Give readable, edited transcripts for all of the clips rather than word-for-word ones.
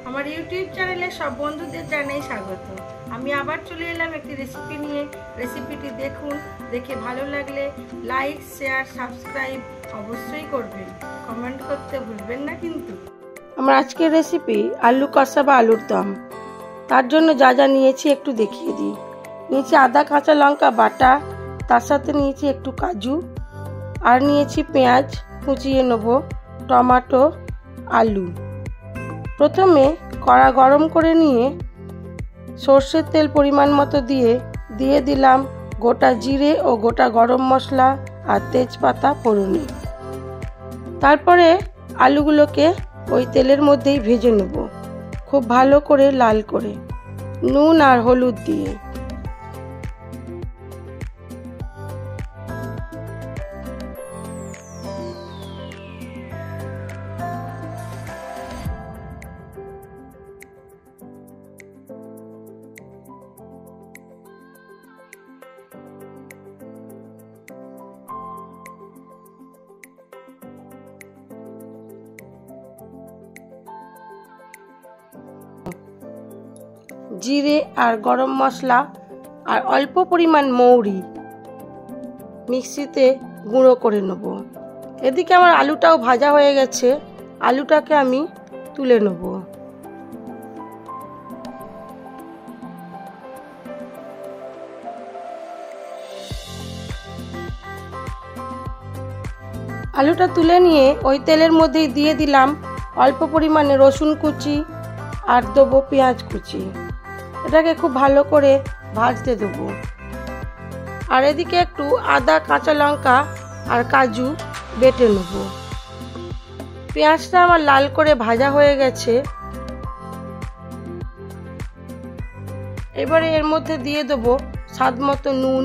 আমার ইউটিউব চ্যানেলে সব বন্ধুদের জানাই স্বাগত। আমি আবার চলে এলাম একটি রেসিপি নিয়ে। রেসিপিটি দেখুন, দেখে ভালো লাগলে লাইক, শেয়ার, সাবস্ক্রাইব অবশ্যই করবেন। কমেন্ট করতে ভুলবেন না কিন্তু। আমার আজকের রেসিপি আলু কষা বা আলুর দম। তার জন্য যা যা নিয়েছি একটু দেখিয়ে দিই। নিয়েছি আদা কাঁচা লঙ্কা বাটা, তার সাথে নিয়েছি একটু কাজু, আর নিয়েছি পেঁয়াজ কুচিয়ে নেব, টমেটো, আলু। প্রথমে কড়া গরম করে নিয়ে সর্ষের তেল পরিমাণ মতো দিয়ে দিলাম গোটা জিরে ও গোটা গরম মশলা আর তেজপাতা ফোড়নে। তারপরে আলুগুলোকে ওই তেলের মধ্যেই ভেজে নেব, খুব ভালো করে লাল করে, নুন আর হলুদ দিয়ে। জিরে আর গরম মশলা আর অল্প পরিমাণ মৌরি মিক্সিতে গুঁড়ো করে নেব। এদিকে আমার আলুটাও ভাজা হয়ে গেছে, আলুটাকে আমি তুলে নেব। আলুটা তুলে নিয়ে ওই তেলের মধ্যেই দিয়ে দিলাম অল্প পরিমাণে রসুন কুচি আর দেবো পেঁয়াজ কুচি। এটাকে খুব ভালো করে ভাজতে দেবো। আর এদিকে একটু আদা কাঁচা লঙ্কা আর কাজু বেটে নেব। পেঁয়াজটা আমার লাল করে ভাজা হয়ে গেছে। এবারে এর মধ্যে দিয়ে দেবো স্বাদ মতো নুন,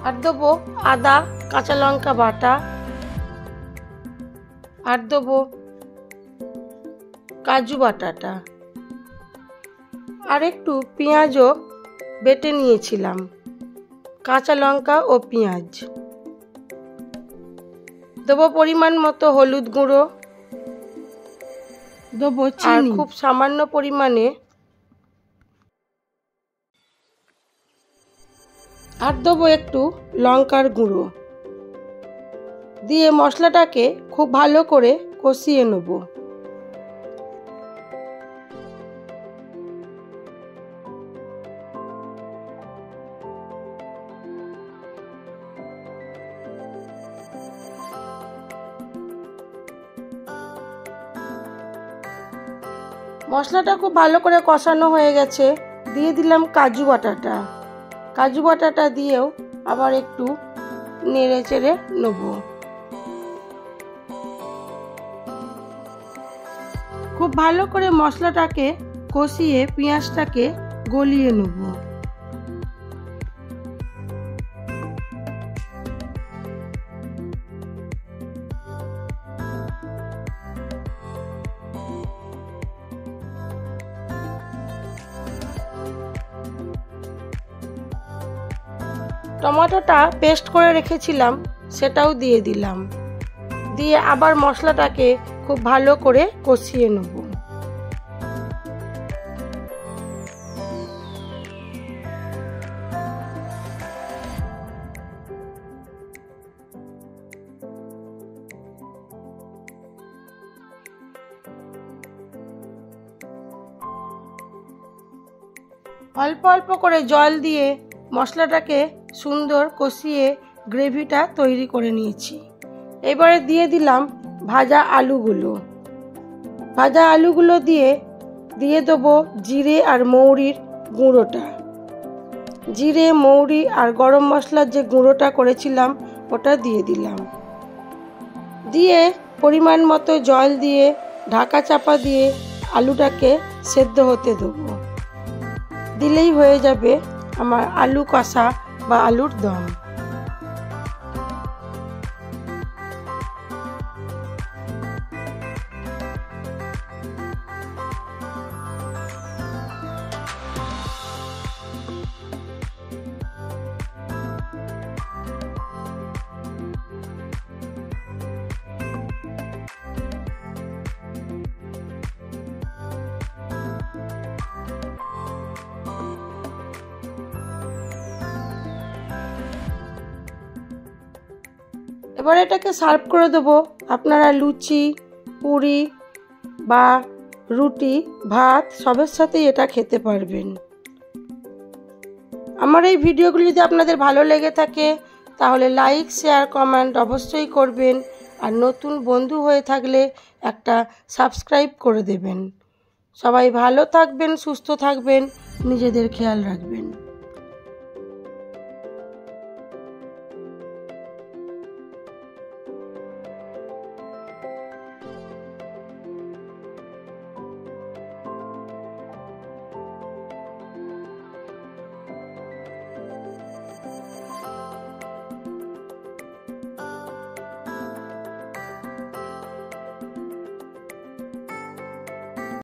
আর দেবো আদা কাঁচা লঙ্কা বাটা, আর দেবো কাজু বাটাটা, আর একটু পেঁয়াজও বেটে নিয়েছিলাম, কাঁচা লঙ্কা ও পেঁয়াজ। দেবো পরিমাণ মতো হলুদ গুঁড়ো, দেবো চিনি, খুব সামান্য পরিমাণে, আর দেবো একটু লঙ্কার গুঁড়ো দিয়ে মশলাটাকে খুব ভালো করে কষিয়ে নেব। মশলাটা খুব ভালো করে কষানো হয়ে গেছে। দিয়ে দিলাম কাজু বাটাটা। কাজু বাটাটা দিয়েও আবার একটু নেড়ে চেড়ে নেব। খুব ভালো করে মশলাটাকে কষিয়ে পেঁয়াজটাকে গলিয়ে নেব। টমেটোটা পেস্ট করে রেখেছিলাম সেটাও দিয়ে দিলাম। দিয়ে আবার মশলাটাকে খুব ভালো করে কষিয়ে নেব। অল্প অল্প করে জল দিয়ে মশলাটাকে সুন্দর কষিয়ে গ্রেভিটা তৈরি করে নিয়েছি। এবারে দিয়ে দিলাম ভাজা আলুগুলো। ভাজা আলুগুলো দিয়ে দেবো জিরে আর মৌরির গুঁড়োটা। জিরে, মৌরি আর গরম মশলার যে গুঁড়োটা করেছিলাম ওটা দিয়ে দিলাম। দিয়ে পরিমাণ মতো জল দিয়ে ঢাকা চাপা দিয়ে আলুটাকে সেদ্ধ হতে দেবো। দিলেই হয়ে যাবে আমার আলু কষা বা আলুর দম। এবার এটাকে সার্ভ করে দেবো। আপনারা লুচি, পুরি বা রুটি, ভাত সবের সাথেই এটা খেতে পারবেন। আমার এই ভিডিওগুলি যদি আপনাদের ভালো লেগে থাকে তাহলে লাইক, শেয়ার, কমেন্ট অবশ্যই করবেন। আর নতুন বন্ধু হয়ে থাকলে একটা সাবস্ক্রাইব করে দেবেন। সবাই ভালো থাকবেন, সুস্থ থাকবেন, নিজেদের খেয়াল রাখবেন।